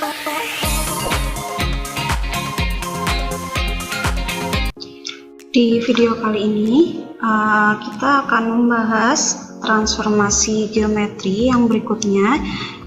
Di video kali ini kita akan membahas transformasi geometri yang berikutnya,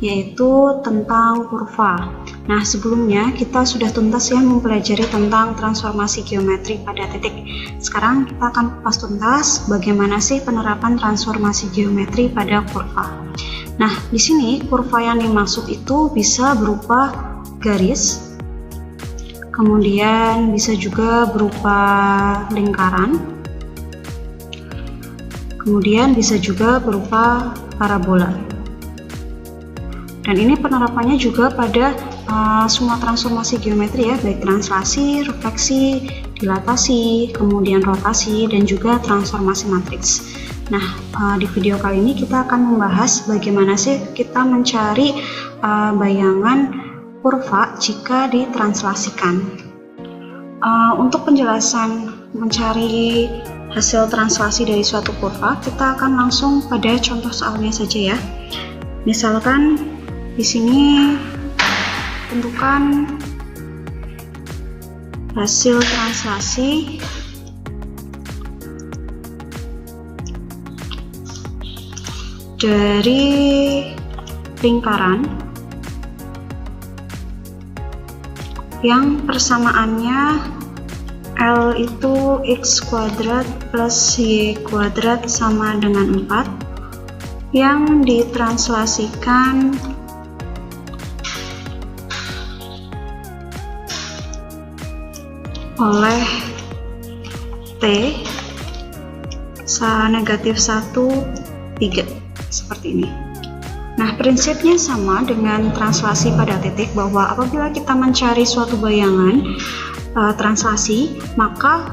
yaitu tentang kurva. Nah, sebelumnya kita sudah tuntas ya mempelajari tentang transformasi geometri pada titik. Sekarang kita akan kupas tuntas bagaimana sih penerapan transformasi geometri pada kurva. Nah, di sini kurva yang dimaksud itu bisa berupa garis, kemudian bisa juga berupa lingkaran, kemudian bisa juga berupa parabola. Dan ini penerapannya juga pada semua transformasi geometri ya, baik translasi, refleksi, dilatasi, kemudian rotasi, dan juga transformasi matriks. Nah, di video kali ini kita akan membahas bagaimana sih kita mencari bayangan kurva jika ditranslasikan. Untuk penjelasan mencari hasil translasi dari suatu kurva, kita akan langsung pada contoh soalnya saja ya. Misalkan di sini tentukan hasil translasi dari lingkaran yang persamaannya L itu x kuadrat plus y kuadrat sama dengan 4, yang ditranslasikan oleh T negatif 1, 3 seperti ini. Nah, prinsipnya sama dengan translasi pada titik, bahwa apabila kita mencari suatu bayangan translasi, maka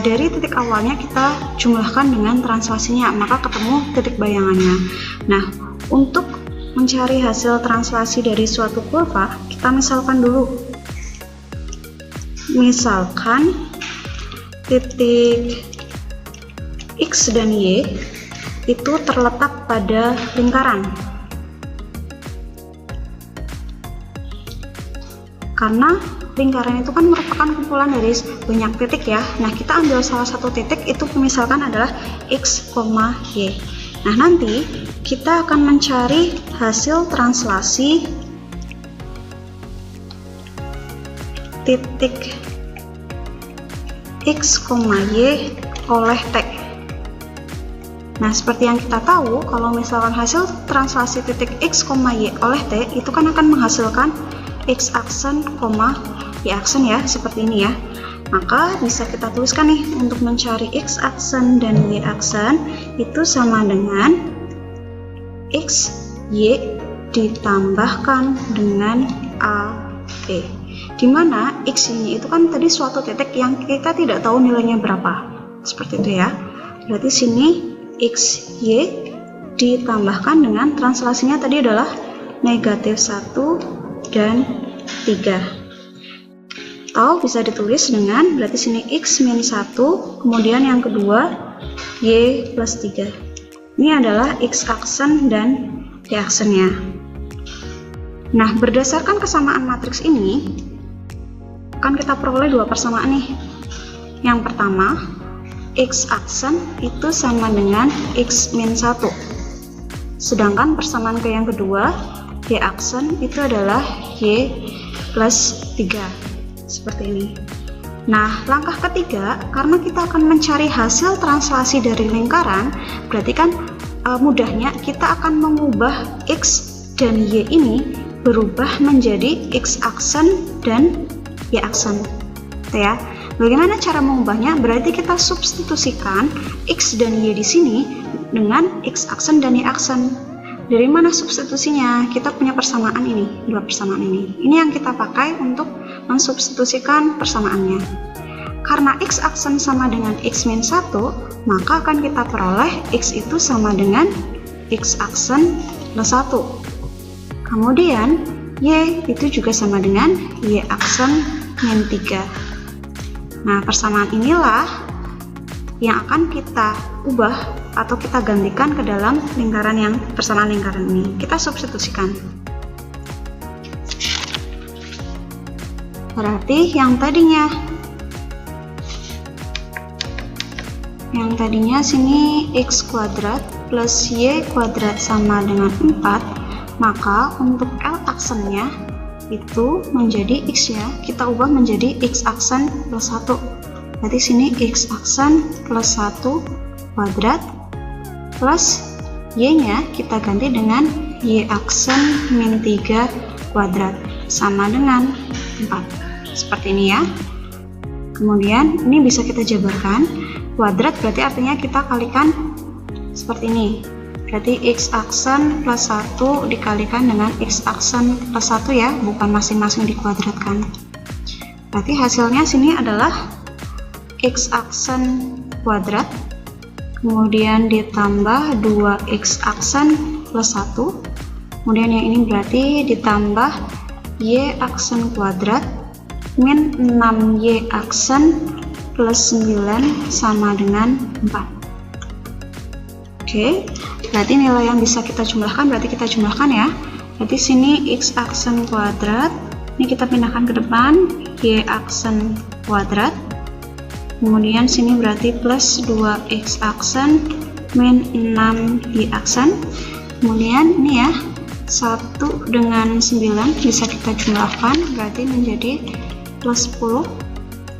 dari titik awalnya kita jumlahkan dengan translasinya, maka ketemu titik bayangannya. Nah, untuk mencari hasil translasi dari suatu kurva, kita misalkan dulu. Misalkan titik X dan Y itu terletak pada lingkaran, karena lingkaran itu kan merupakan kumpulan dari banyak titik ya. Nah, kita ambil salah satu titik itu misalkan adalah X, Y. Nah, nanti kita akan mencari hasil translasi titik X, Y oleh T. Nah, seperti yang kita tahu, kalau misalkan hasil translasi titik X, Y oleh T itu kan akan menghasilkan X aksen, Y aksen ya, seperti ini ya. Maka bisa kita tuliskan nih, untuk mencari X aksen dan Y aksen itu sama dengan X, Y ditambahkan dengan AB. Dimana X ini itu kan tadi suatu titik yang kita tidak tahu nilainya berapa. Seperti itu ya. Berarti sini X, Y ditambahkan dengan translasinya tadi adalah negatif 1 dan 3. Atau bisa ditulis dengan, berarti sini X min 1, kemudian yang kedua Y plus 3. Ini adalah X aksen dan Y aksennya. Nah, berdasarkan kesamaan matriks ini, akan kita peroleh dua persamaan nih. Yang pertama, X aksen itu sama dengan X min 1. Sedangkan persamaan ke yang kedua, Y aksen itu adalah Y plus 3. Seperti ini. Nah, langkah ketiga, karena kita akan mencari hasil translasi dari lingkaran, berarti kan mudahnya kita akan mengubah X dan Y ini berubah menjadi X aksen dan Y aksen. Ya. Bagaimana cara mengubahnya? Berarti kita substitusikan X dan Y di sini dengan X aksen dan Y aksen. Dari mana substitusinya? Kita punya persamaan ini, dua persamaan ini. Ini yang kita pakai untuk mensubstitusikan persamaannya. Karena X aksen sama dengan X min 1, maka akan kita peroleh X itu sama dengan X aksen plus 1. Kemudian Y itu juga sama dengan Y aksen min 3. Nah, persamaan inilah yang akan kita ubah atau kita gantikan ke dalam lingkaran yang persamaan lingkaran ini. Kita substitusikan. Berarti yang tadinya sini x kuadrat plus y kuadrat sama dengan 4, maka untuk L aksennya itu menjadi x ya, kita ubah menjadi x aksen plus 1. Berarti sini x aksen plus 1 kuadrat plus y nya kita ganti dengan y aksen min 3 kuadrat sama dengan 4. Seperti ini ya. Kemudian ini bisa kita jabarkan. Kuadrat berarti artinya kita kalikan seperti ini. Berarti x aksen plus 1 dikalikan dengan x aksen plus 1 ya, bukan masing-masing dikuadratkan. Berarti hasilnya sini adalah x aksen kuadrat, kemudian ditambah 2x aksen plus 1, kemudian yang ini berarti ditambah y aksen kuadrat min 6y aksen plus 9 sama dengan 4. Oke, berarti nilai yang bisa kita jumlahkan, berarti kita jumlahkan ya. Berarti sini x aksen kuadrat, ini kita pindahkan ke depan, y aksen kuadrat, kemudian sini berarti plus 2x aksen min 6y aksen, kemudian ini ya 1 dengan 9 bisa kita jumlahkan, berarti menjadi plus 10.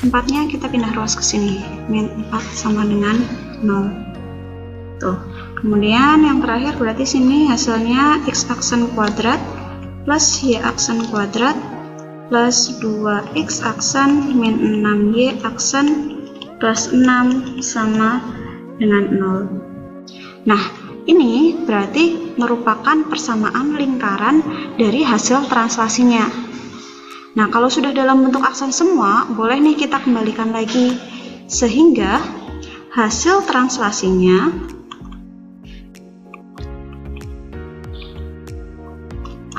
4-nya kita pindah ruas ke sini, min 4 sama dengan 0. Tuh. Kemudian yang terakhir berarti sini hasilnya x aksen kuadrat plus y aksen kuadrat plus 2x aksen min 6y aksen plus 6 sama dengan 0. Nah, ini berarti merupakan persamaan lingkaran dari hasil translasinya. Nah, kalau sudah dalam bentuk aksen semua, boleh nih kita kembalikan lagi, sehingga hasil translasinya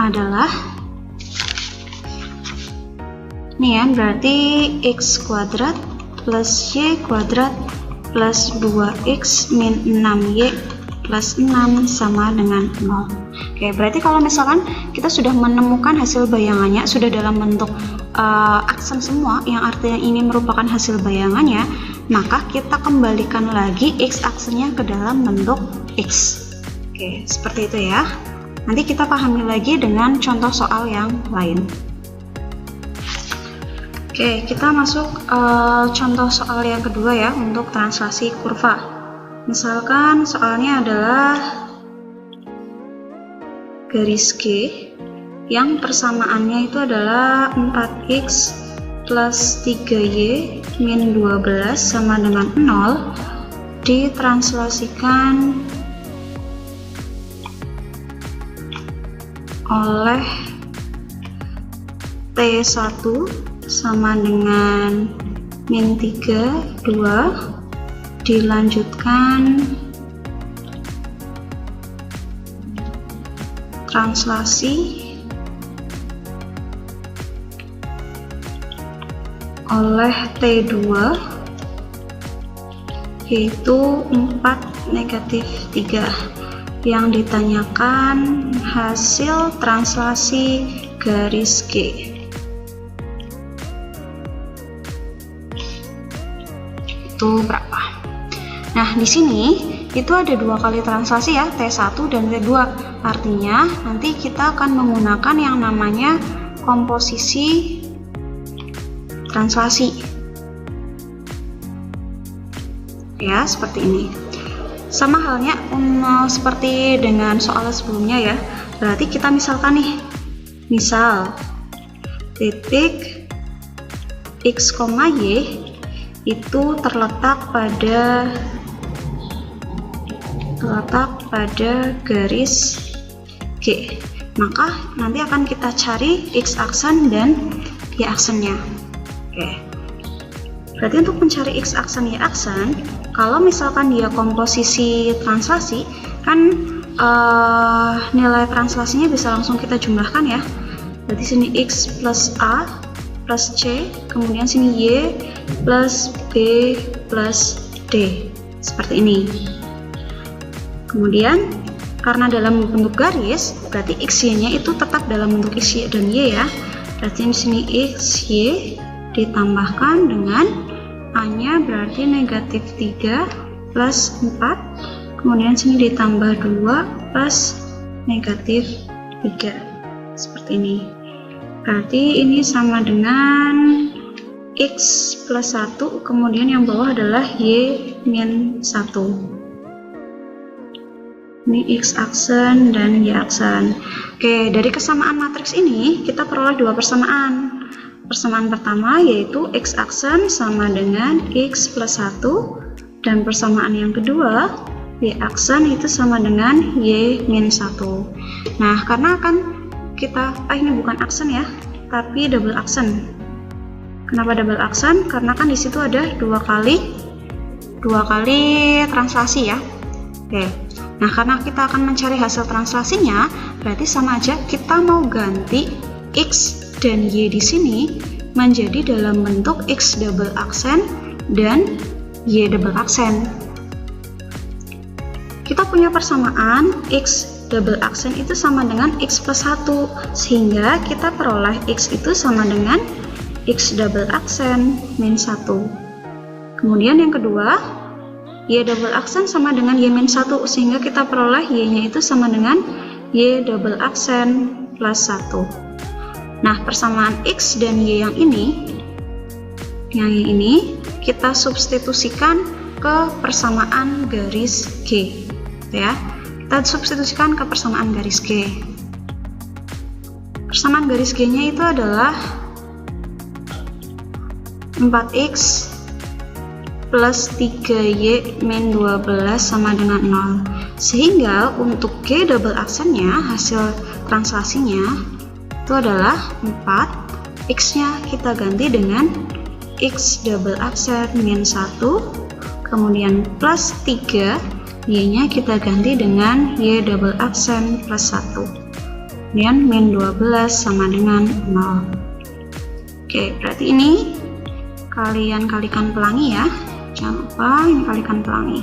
adalah ini ya, berarti x kuadrat plus y kuadrat plus 2x min 6y plus 6 sama dengan 0. Oke, berarti kalau misalkan kita sudah menemukan hasil bayangannya, sudah dalam bentuk aksen semua, yang artinya ini merupakan hasil bayangannya, maka kita kembalikan lagi x aksennya ke dalam bentuk x. Oke, seperti itu ya. Nanti kita pahami lagi dengan contoh soal yang lain. Oke, kita masuk contoh soal yang kedua ya, untuk translasi kurva. Misalkan soalnya adalah garis G yang persamaannya itu adalah 4x plus 3y min 12 sama dengan 0, ditranslasikan oleh T1 sama dengan min 3, 2, dilanjutkan translasi oleh T2 yaitu 4, negatif 3. Yang ditanyakan hasil translasi garis G. Itu berapa? Nah, di sini itu ada 2 kali translasi ya, T1 dan T2. Artinya nanti kita akan menggunakan yang namanya komposisi translasi. Ya, seperti ini. Sama halnya seperti dengan soal sebelumnya ya. Berarti kita misalkan nih, misal titik x, y itu terletak pada garis G. Maka nanti akan kita cari x aksen dan y aksennya. Oke. Berarti untuk mencari x aksen y aksen, kalau misalkan dia komposisi translasi, kan nilai translasinya bisa langsung kita jumlahkan ya. Berarti sini x plus a plus c, kemudian sini y plus b plus d, seperti ini. Kemudian karena dalam bentuk garis, berarti x y nya itu tetap dalam bentuk x y dan y ya. Berarti di sini X, Y ditambahkan dengan A-nya berarti negatif 3 plus 4. Kemudian sini ditambah 2 plus negatif 3. Seperti ini. Berarti ini sama dengan X plus 1, kemudian yang bawah adalah Y min 1. Ini X aksen dan Y aksen. Oke, dari kesamaan matriks ini kita peroleh dua persamaan. Persamaan pertama yaitu X aksen sama dengan X plus 1, dan persamaan yang kedua Y aksen itu sama dengan Y min 1. Nah, karena akan kita, ini bukan aksen ya, tapi double aksen. Kenapa double aksen? Karena kan di situ ada dua kali translasi ya. Oke. Nah, karena kita akan mencari hasil translasinya, berarti sama aja kita mau ganti X dan Y di sini menjadi dalam bentuk X double aksen dan Y double aksen. Kita punya persamaan X double aksen itu sama dengan X plus 1, sehingga kita peroleh X itu sama dengan X double aksen min 1. Kemudian yang kedua, Y double aksen sama dengan Y min 1, sehingga kita peroleh Y-nya itu sama dengan Y double aksen plus 1. Nah, persamaan X dan Y yang ini kita substitusikan ke persamaan garis G. Ya, kita substitusikan ke persamaan garis G. Persamaan garis G-nya itu adalah 4X plus 3Y min 12 sama dengan 0. Sehingga untuk G double aksennya, hasil translasinya itu adalah 4. X-nya kita ganti dengan X double aksen min 1. Kemudian plus 3. Y-nya kita ganti dengan Y double aksen plus 1. Kemudian min 12 sama dengan 0. Oke, berarti ini kalian kalikan pelangi ya. Jangan lupa ini kalikan pelangi.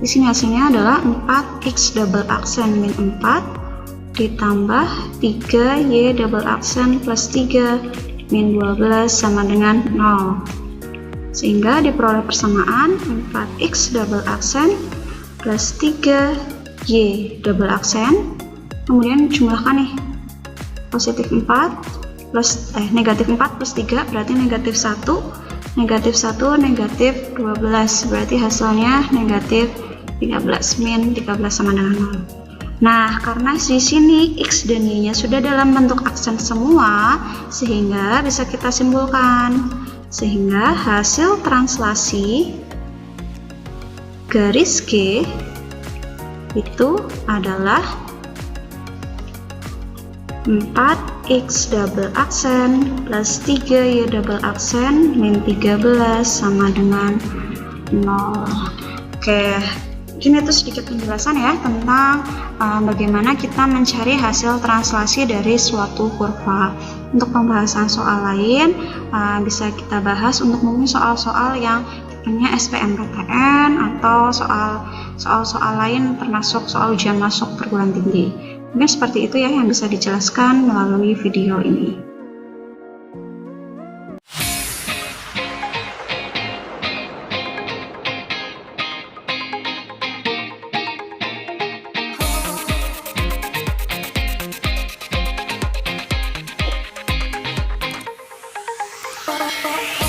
Di sini hasilnya adalah 4X double aksen min 4 ditambah 3Y double aksen plus 3 min 12 sama dengan 0. Sehingga diperoleh persamaan 4X double aksen plus 3Y double aksen. Kemudian jumlahkan nih. Positif 4 plus negatif 4 plus 3 berarti negatif 1. Negatif 1, negatif 12, berarti hasilnya negatif 13, min 13 sama dengan 0. Nah, karena di sini X dan Y-nya sudah dalam bentuk aksen semua, sehingga bisa kita simpulkan. Sehingga hasil translasi garis G itu adalah 4X double aksen plus 3Y double aksen min 13 sama dengan 0. Oke, ini itu sedikit penjelasan ya tentang bagaimana kita mencari hasil translasi dari suatu kurva. Untuk pembahasan soal lain bisa kita bahas untuk mungkin soal-soal yang tipenya SBMPTN atau soal-soal lain termasuk soal ujian masuk perguruan tinggi. Mungkin seperti itu ya yang bisa dijelaskan melalui video ini. Oh,